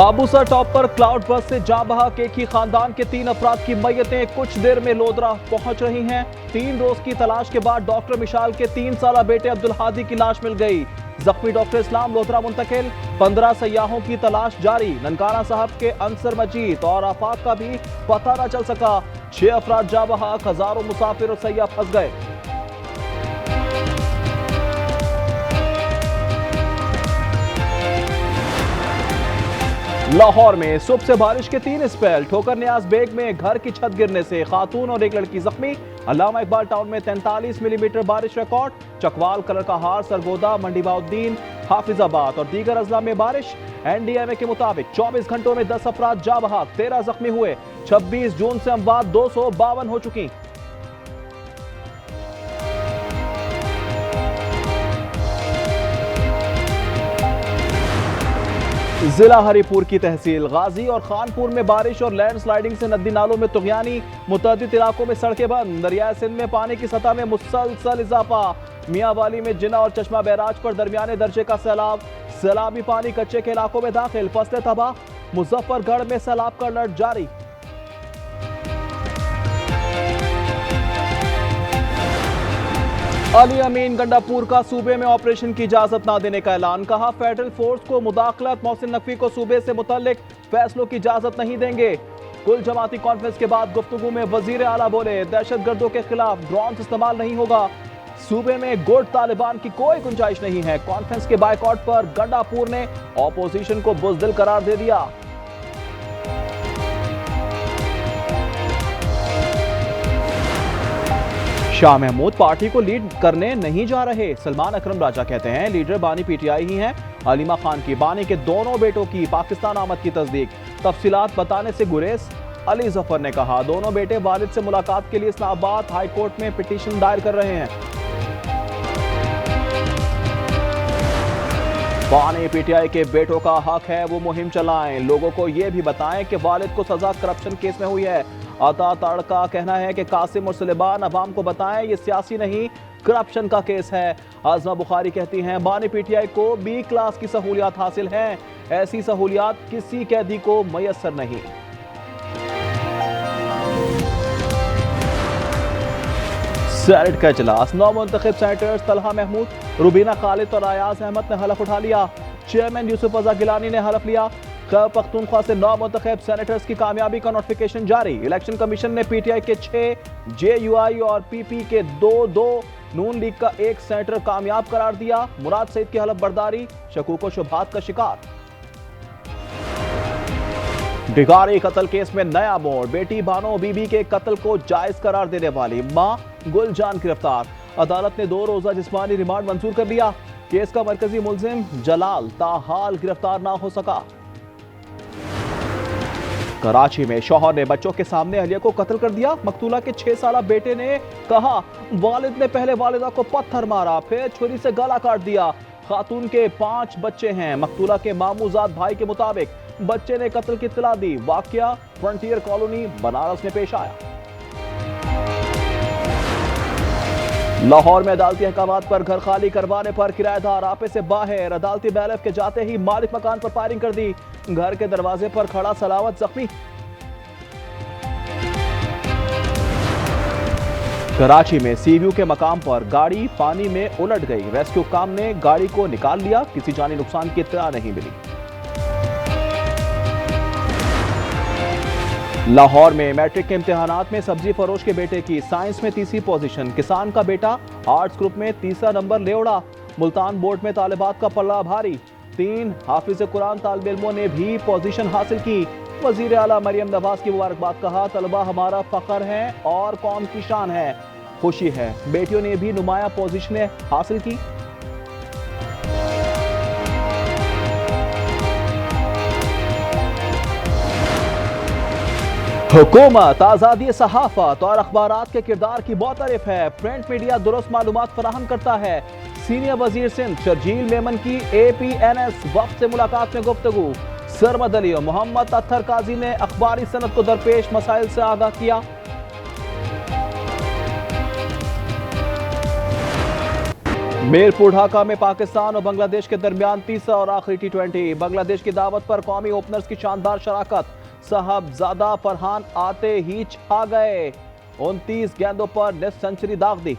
Babusar top पर cloud बस से जा बहा एक ही खानदान के 3 अफराद की मैयतें कुछ देर में लोधरा पहुंच रही हैं। 3 रोज की तलाश के बाद डॉक्टर मिशाल के 3 साला बेटे अब्दुल हादी की लाश मिल गई। जख्मी डॉक्टर इस्लाम लोधरा मुंतकिल। 15 सयाहों की तलाश जारी। ननकाना साहब के अंसर मजीद और आफाक का भी पता न चल सका। 6 अफराद जा बहा, हजारों मुसाफिर और सयाह फंस गए। लाहौर में सुबह से बारिश के 3 स्पेल। ठोकर न्याज बेग में घर की छत गिरने से खातून और एक लड़की जख्मी। अल्लामा इकबाल टाउन में 43 मिलीमीटर बारिश रिकॉर्ड। चकवाल, कलर का हार, सरगोदा, मंडी बाउद्दीन, हाफिजाबाद और दीगर अजला में बारिश। NDMA के मुताबिक 24 घंटों में 10 अफराद जा बहा, 13 जख्मी हुए। 26 जून से अमवात 252 हो चुकी। जिला हरिपुर की तहसील गाजी और खानपुर में बारिश और लैंडस्लाइडिंग से नदी नालों में तुगयानी। मुतअद्दिद इलाकों में सड़कें बंद। दरियाए सिंध में पानी की सतह में मुसलसल इजाफा। मियांवाली में जिना और चश्मा बैराज पर दरमियाने दर्जे का सैलाब। सैलाबी पानी कच्चे के इलाकों में दाखिल। फसलें तबाह। मुजफ्फरगढ़ में सैलाब का अलर्ट जारी। अली अमीन गंडापुर का सूबे में ऑपरेशन की इजाजत न देने का ऐलान। कहा, फेडरल फोर्स को मुदाखलत। मोहसिन नकवी को सूबे से मुतल्लिक फैसलों की इजाजत नहीं देंगे। कुल जमाती कॉन्फ्रेंस के बाद गुफ्तगू में वजीर आला बोले, दहशतगर्दों के खिलाफ ड्रोन इस्तेमाल नहीं होगा। सूबे में गुट तालिबान की कोई गुंजाइश नहीं है। कॉन्फ्रेंस के बायकॉट पर गंडापुर ने ऑपोजिशन को बुज़दिल करार दे दिया। शाह महमूद पार्टी को लीड करने नहीं जा रहे। सलमान अकरम राजा कहते हैं, लीडर बानी PTI ही हैं। अलीमा खान की बानी के दोनों बेटों की पाकिस्तान आमद की तस्दीक। तफसीलात बताने से गुरेज। अली जफर ने कहा, दोनों बेटे वालिद से मुलाकात के लिए इस्लामाबाद हाई कोर्ट में पिटीशन दायर कर रहे हैं। बानी PTI के बेटों का हक है वो मुहिम चलाएं। लोगों को ये भी बताएं कि वालिद को सजा करप्शन केस में हुई है। अता ताड़ का कहना है कि कासिम और सुलेमान अवाम को बताएं ये सियासी नहीं करप्शन का केस है। आजमा बुखारी कहती हैं, बानी PTI को B क्लास की सहूलियात हासिल हैं। ऐसी सहूलियात किसी कैदी को मयसर नहीं। सेनेट का इजलास। 9 मुंतखब सेनेटर्स तलहा महमूद, रुबीना खालिद और अयाज अहमद ने हलफ उठा लिया। चेयरमैन यूसुफ रजा गिलानी ने हलफ लिया। खैबर पख्तूनख्वा से 9 मुंतखब सेनेटर्स की कामयाबी का नोटिफिकेशन जारी। इलेक्शन कमीशन ने PTI के 6, JUI और PP के 2, नून लीग का 1 सेनेटर कामयाब करार दिया। मुराद सईद की हलफ बर्दारी शकूक व शुबहात का शिकार। डिगारी कत्ल केस में नया मोड़। बेटी बानो बीबी के कत्ल को जायज करार देने वाली मां गुलजान गिरफ्तार। अदालत ने 2 रोजा जिस्मानी रिमांड मंजूर कर लिया। केस का मरकजी मुलजिम जलाल ताहाल गिरफ्तार ना हो सका। कराची में शौहर ने बच्चों के सामने अहलिया को कत्ल कर दिया। मकतूला के 6 साला बेटे ने कहा, वालिद ने पहले वालिदा को पत्थर मारा, फिर छुरी से गला काट दिया। खातून के 5 बच्चे हैं। मकतूला के मामूजाद भाई के मुताबिक बच्चे ने कत्ल की इत्तला दी। वाकया फ्रंटियर कॉलोनी बनारस में पेश आया। लाहौर में अदालती अहकामात पर घर खाली करवाने पर किराएदार आपे से बाहर। अदालती बैलेफ के जाते ही मालिक मकान पर फायरिंग कर दी। घर के दरवाजे पर खड़ा सलावत जख्मी। कराची में सीव्यू के मकाम पर गाड़ी पानी में उलट गई। रेस्क्यू काम ने गाड़ी को निकाल लिया। किसी जानी नुकसान की इत्तला नहीं मिली। लाहौर में मैट्रिक के इम्तिहानात में सब्जी फरोश के बेटे की साइंस में 3री पोजीशन। किसान का बेटा आर्ट्स ग्रुप में 3रा नंबर ले उड़ा। मुल्तान बोर्ड में तालिबात का पल्ला भारी। 3 हाफिज कुरान तालिब इल्मों ने भी पोजीशन हासिल की। वजीर आला मरियम नवाज की मुबारकबाद। कहा, तलबा हमारा फख्र है और कौम की शान है। खुशी है बेटियों ने भी नुमाया पोजीशनें हासिल की। हुकूमत आज़ादी सहाफत और अखबारात के किरदार की बहुत है। प्रिंट मीडिया दुरुस्त मालूमात फराहम करता है। सीनियर वजीर सिंध शर्जील मेमन की APNS वक्त से मुलाकात में गुफ्तगू। सरमद अली और मोहम्मद अत्तर काजी ने अखबारी सनद को दरपेश मसाइल से आगाह किया। मीरपुर ढाका में पाकिस्तान और बांग्लादेश के दरमियान तीसरा और आखिरी T20। बांग्लादेश की दावत पर कौमी ओपनर्स की शानदार शराकत। साहबजादा फरहान आते ही छा गए, 29 गेंदों पर निस्फ सेंचुरी दाग दी।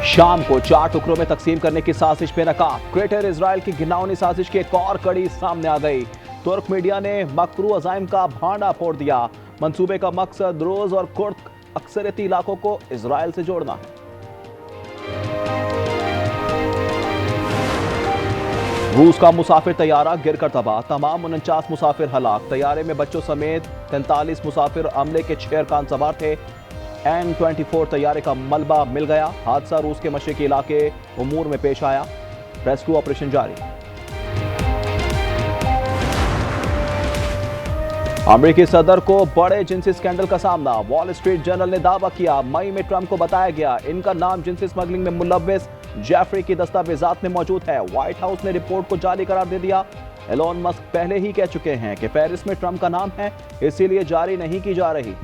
शाम को 4 टुकड़ों में तकसीम करने की साजिश बेनकाब। ग्रेटर इजराइल की घिनौनी साजिश की एक और कड़ी सामने आ गई। तुर्क मीडिया ने मकरू अजाइम का भांडा फोड़ दिया। मंसूबे का मकसद रोज और कुर्द अक्सरियती इलाकों को इजराइल से जोड़ना है। रूस का मुसाफिर तैयारा गिरकर तबाह, तमाम 49 मुसाफिर हलाक। तैयारे में बच्चों समेत 43 मुसाफिर अमले के 6 अरकान सवार थे। N-24 तैयारे का मलबा मिल गया। हादसा रूस के मशरिकी इलाके उमूर में पेश आया। रेस्क्यू ऑपरेशन जारी। अमेरिकी सदर को बड़े जिनसी स्कैंडल का सामना। वॉल स्ट्रीट जर्नल ने दावा किया, मई में ट्रंप को बताया गया इनका नाम जिनसी स्मगलिंग में मुलव्विस जेफरी की दस्तावेजात में मौजूद है। व्हाइट हाउस ने रिपोर्ट को जाली करार दे दिया। एलोन मस्क पहले ही कह चुके हैं कि पेरिस में ट्रंप का नाम है, इसीलिए जारी नहीं की जा रही।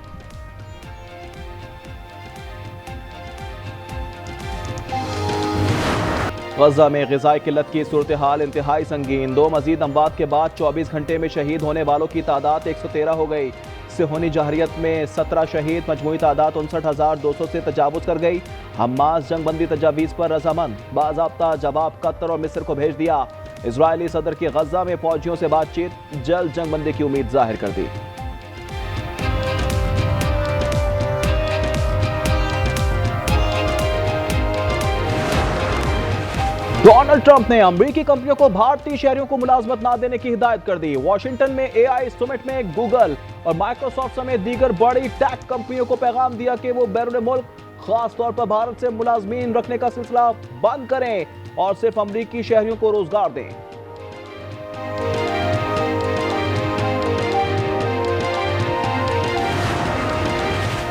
गजा में ग़िज़ाई किल्लत की सूरत हाल इंतहाई संगीन। 2 मजीद अमवात के बाद 24 घंटे में शहीद होने वालों की तादाद 113 हो गई। सिहोनी जहरियत में 17 शहीद, मजमूई तादाद 59,200 से तजावुज़ कर गई। हमास जंगबंदी तजावीज़ पर रजामंद, बाज़ाब्ता जवाब कतर और मिस्र को भेज दिया। इजरायली सदर की गजा में फौजियों से बातचीत, जल्द जंगबंदी की उम्मीद जाहिर कर दी। डोनाल्ड ट्रंप ने अमेरिकी कंपनियों को भारतीय शहरियों को मुलाजमत ना देने की हिदायत कर दी। वॉशिंगटन में AI समिट में गूगल और माइक्रोसॉफ्ट समेत दीगर बड़ी टेक कंपनियों को पैगाम दिया कि वो बैरून मुल्क, खास तौर पर भारत से मुलाजमीन रखने का सिलसिला बंद करें और सिर्फ अमेरिकी शहरियों को रोजगार दें।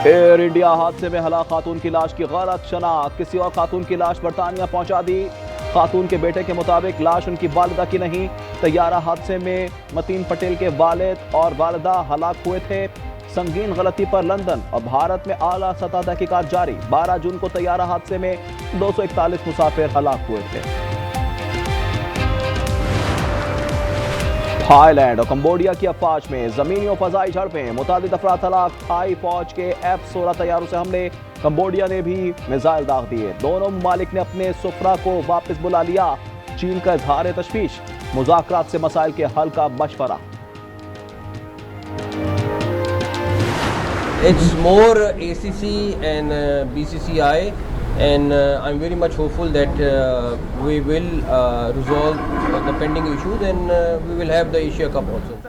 एयर इंडिया हादसे में हलाक खातून की लाश की गलत शनाख्त। किसी और खातून की लाश बरतानिया पहुंचा दी। खातून के बेटे के मुताबिक लाश उनकी वालिदा की नहीं। तैयारा हादसे में मतीन पटेल के वालिद और वालिदा हलाक हुए थे। संगीन गलती पर लंदन और भारत में आला सतह तहकीकात जारी। 12 जून को तैयारा हादसे में 241 मुसाफिर हलाक हुए थे। थाईलैंड और कंबोडिया की अफवाज में जमीनी और फजाई झड़पें, मुतादिद अफराद हलाक। थाई फौज के F-16 तैयारों से हमले, कंबोडिया ने भी मिसाइल दाग दिए। दोनों ममालिक ने अपने सुफरा को वापस बुला लिया। चीन का इजहार तशवीश, मुज़ाकरात से मसाइल के हल का मशवरा। It's more ACC and BCCI, and I'm very much hopeful that we will resolve the pending issues and we will have the Asia Cup also.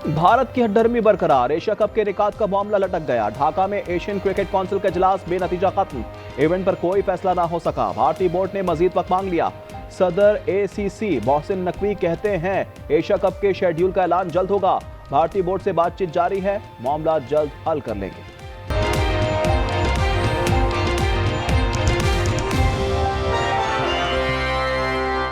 Bharat की हड्डरमी बरकरार। एशिया कप के रिकॉर्ड का मामला लटक गया। ढाका में एशियन क्रिकेट काउंसिल का इजलास बेनतीजा खत्म। इवेंट पर कोई फैसला ना हो सका। भारतीय बोर्ड ने मजीद वक्त मांग लिया। सदर ACC मोहसिन नकवी कहते हैं एशिया कप के शेड्यूल का ऐलान जल्द होगा। भारतीय बोर्ड से बातचीत जारी है, मामला जल्द हल कर लेंगे।